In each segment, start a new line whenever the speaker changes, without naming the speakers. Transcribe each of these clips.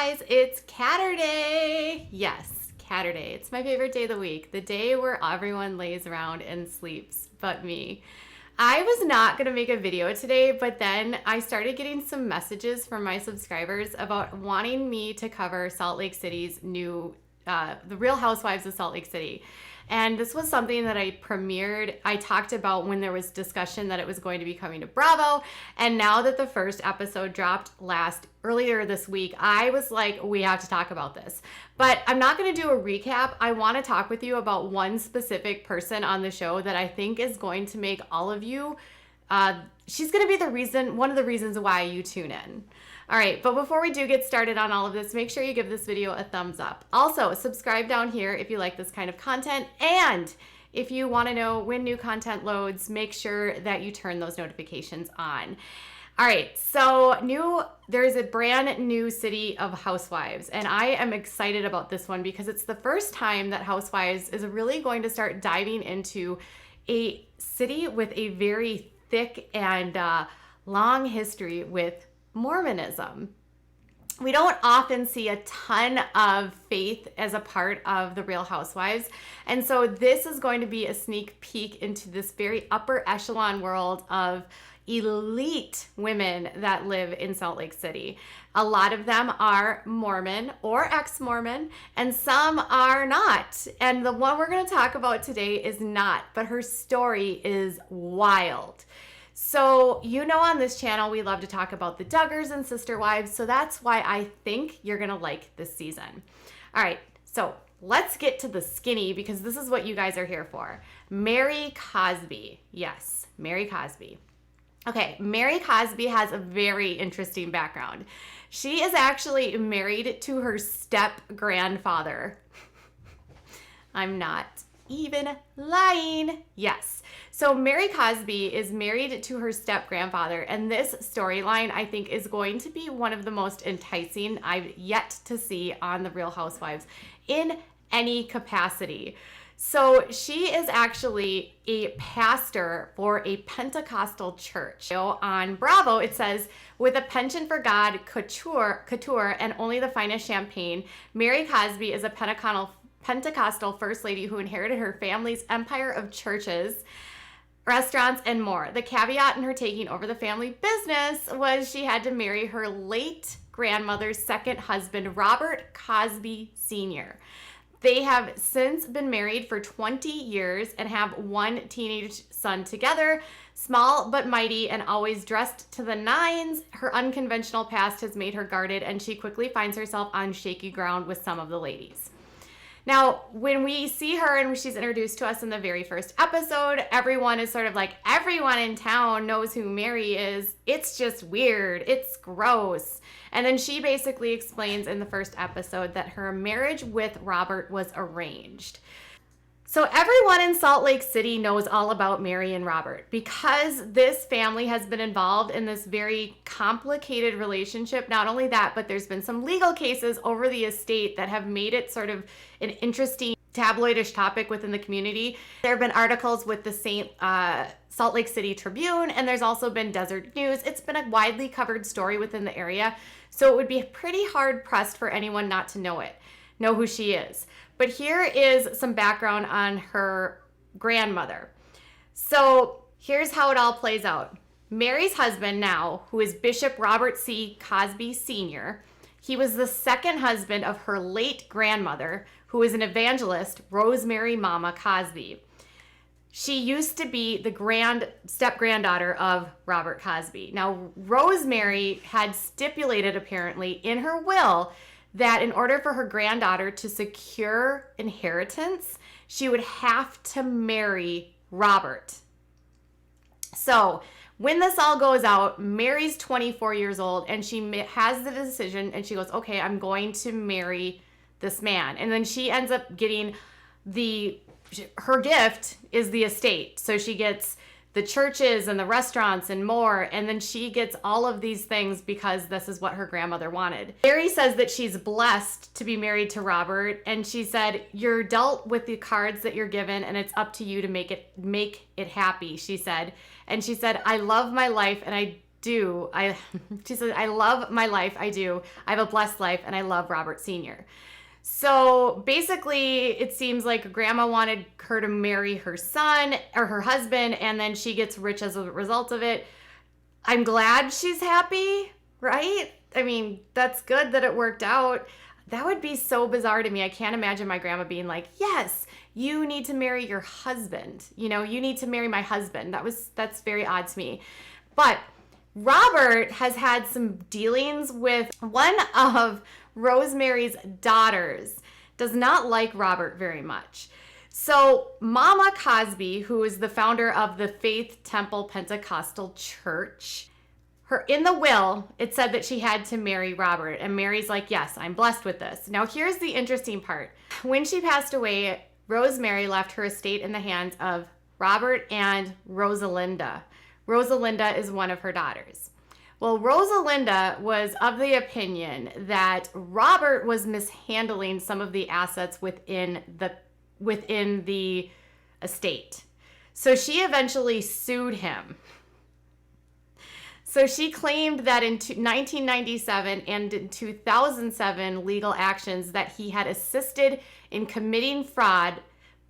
guys, it's Catterday. Yes, Catterday. It's my favorite day of the week, the day where everyone lays around and sleeps but me. I was not going to make a video today, but then I started getting some messages from my subscribers about wanting me to cover Salt Lake City's new, the Real Housewives of Salt Lake City. And this was something that I talked about when there was discussion that it was going to be coming to Bravo. And now that the first episode dropped earlier this week, I was like, we have to talk about this. But I'm not going to do a recap. I want to talk with you about one specific person on the show that I think is going to make all of you, she's going to be one of the reasons why you tune in. All right, but before we do get started on all of this, make sure you give this video a thumbs up. Also, subscribe down here if you like this kind of content. And if you want to know when new content loads, make sure that you turn those notifications on. All right, so there's a brand new city of Housewives, and I am excited about this one because it's the first time that Housewives is really going to start diving into a city with a very thick and long history with Mormonism. We don't often see a ton of faith as a part of the Real Housewives. And so this is going to be a sneak peek into this very upper echelon world of elite women that live in Salt Lake City. A lot of them are Mormon or ex-Mormon, and some are not. And the one we're going to talk about today is not, but her story is wild. So, on this channel, we love to talk about the Duggars and Sister Wives, so that's why I think you're going to like this season. All right, so let's get to the skinny because this is what you guys are here for. Mary Cosby. Yes, Mary Cosby. Okay, Mary Cosby has a very interesting background. She is actually married to her step-grandfather. I'm not even lying. Yes. So Mary Cosby is married to her step-grandfather, and this storyline, I think, is going to be one of the most enticing I've yet to see on The Real Housewives in any capacity. So she is actually a pastor for a Pentecostal church. So on Bravo, it says, with a penchant for God, couture, and only the finest champagne, Mary Cosby is a Pentecostal first lady who inherited her family's empire of churches, restaurants, and more. The caveat in her taking over the family business was she had to marry her late grandmother's second husband, Robert Cosby Sr. They have since been married for 20 years and have one teenage son together. Small but mighty and always dressed to the nines, her unconventional past has made her guarded, and she quickly finds herself on shaky ground with some of the ladies. Now, when we see her and she's introduced to us in the very first episode, everyone is sort of like, everyone in town knows who Mary is. It's just weird. It's gross. And then she basically explains in the first episode that her marriage with Robert was arranged. So everyone in Salt Lake City knows all about Mary and Robert because this family has been involved in this very complicated relationship. Not only that, but there's been some legal cases over the estate that have made it sort of an interesting tabloidish topic within the community. There have been articles with the Salt Lake City Tribune, and there's also been Desert News. It's been a widely covered story within the area, so it would be pretty hard pressed for anyone not to know who she is. But here is some background on her grandmother. So here's how it all plays out. Mary's husband now, who is Bishop Robert C. Cosby Sr., he was the second husband of her late grandmother, who is an evangelist, Rosemary Mama Cosby. She used to be the step-granddaughter of Robert Cosby. Now, Rosemary had stipulated apparently in her will that in order for her granddaughter to secure inheritance, she would have to marry Robert. So when this all goes out, Mary's 24 years old, and she has the decision, and she goes, okay, I'm going to marry this man. And then she ends up getting her gift is the estate. So she gets the churches and the restaurants and more, and then she gets all of these things because this is what her grandmother wanted. Mary says that she's blessed to be married to Robert, and she said, you're dealt with the cards that you're given, and it's up to you to make it happy, she said. And she said, I love my life, and I do. She said, I love my life. I do. I have a blessed life, and I love Robert Sr. So basically, it seems like grandma wanted her to marry her son or her husband, and then she gets rich as a result of it. I'm glad she's happy, right? I mean, that's good that it worked out. That would be so bizarre to me. I can't imagine my grandma being like, yes, you need to marry your husband. You know, you need to marry my husband. That's very odd to me. But Robert has had some dealings with one of Rosemary's daughters. Does not like Robert very much. So Mama Cosby, who is the founder of the Faith Temple Pentecostal Church, in the will, it said that she had to marry Robert. And Mary's like, yes, I'm blessed with this. Now, here's the interesting part. When she passed away, Rosemary left her estate in the hands of Robert and Rosalinda. Rosalinda is one of her daughters. Well, Rosalinda was of the opinion that Robert was mishandling some of the assets within the estate. So she eventually sued him. So she claimed that in 1997 and in 2007 legal actions that he had assisted in committing fraud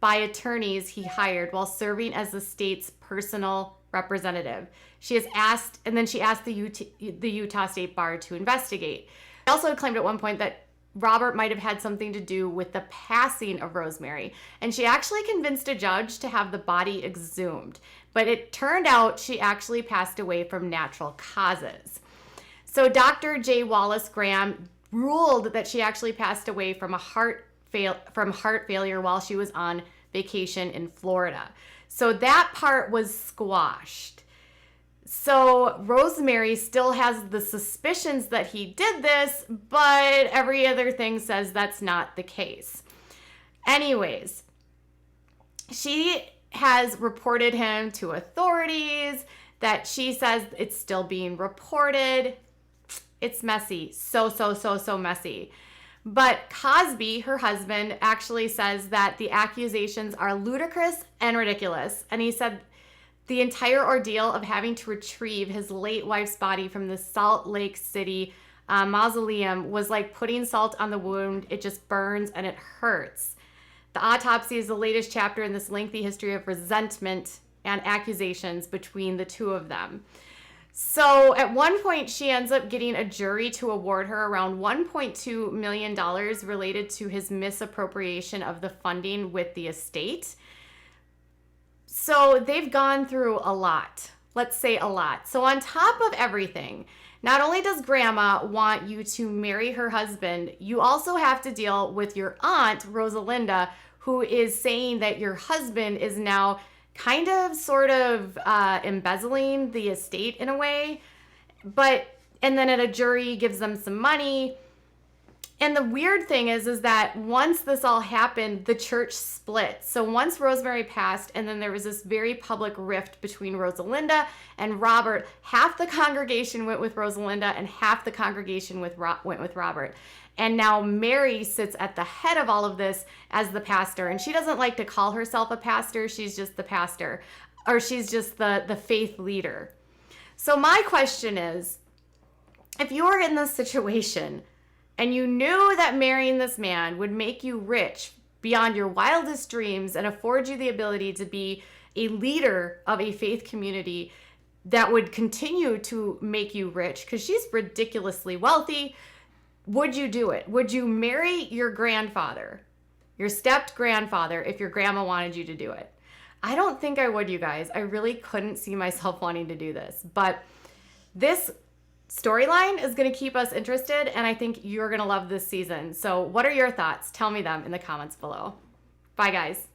by attorneys he hired while serving as the state's personal representative. She asked the Utah State Bar to investigate. She also claimed at one point that Robert might have had something to do with the passing of Rosemary, and she actually convinced a judge to have the body exhumed. But it turned out she actually passed away from natural causes. So Dr. J. Wallace Graham ruled that she actually passed away from heart failure while she was on vacation in Florida. So that part was squashed. So Rosemary still has the suspicions that he did this, but every other thing says that's not the case. Anyways, she has reported him to authorities, that she says it's still being reported. It's messy. So messy. But Cosby, her husband, actually says that the accusations are ludicrous and ridiculous. And he said the entire ordeal of having to retrieve his late wife's body from the Salt Lake City mausoleum was like putting salt on the wound. It just burns and it hurts. The autopsy is the latest chapter in this lengthy history of resentment and accusations between the two of them. So at one point, she ends up getting a jury to award her around $1.2 million related to his misappropriation of the funding with the estate. So they've gone through a lot. Let's say a lot. So on top of everything, not only does grandma want you to marry her husband, you also have to deal with your aunt, Rosalinda, who is saying that your husband is now kind of sort of embezzling the estate in a way. And then a jury gives them some money. And the weird thing is that once this all happened, the church split. So once Rosemary passed, and then there was this very public rift between Rosalinda and Robert, half the congregation went with Rosalinda and half the congregation went with Robert. And now Mary sits at the head of all of this as the pastor. And she doesn't like to call herself a pastor. She's just the pastor, or she's just the faith leader. So my question is, if you were in this situation and you knew that marrying this man would make you rich beyond your wildest dreams and afford you the ability to be a leader of a faith community that would continue to make you rich, because she's ridiculously wealthy, would you do it? Would you marry your grandfather, your stepped grandfather, if your grandma wanted you to do it? I don't think I would, you guys. I really couldn't see myself wanting to do this. But this storyline is going to keep us interested, and I think you're going to love this season. So what are your thoughts? Tell me them in the comments below. Bye, guys.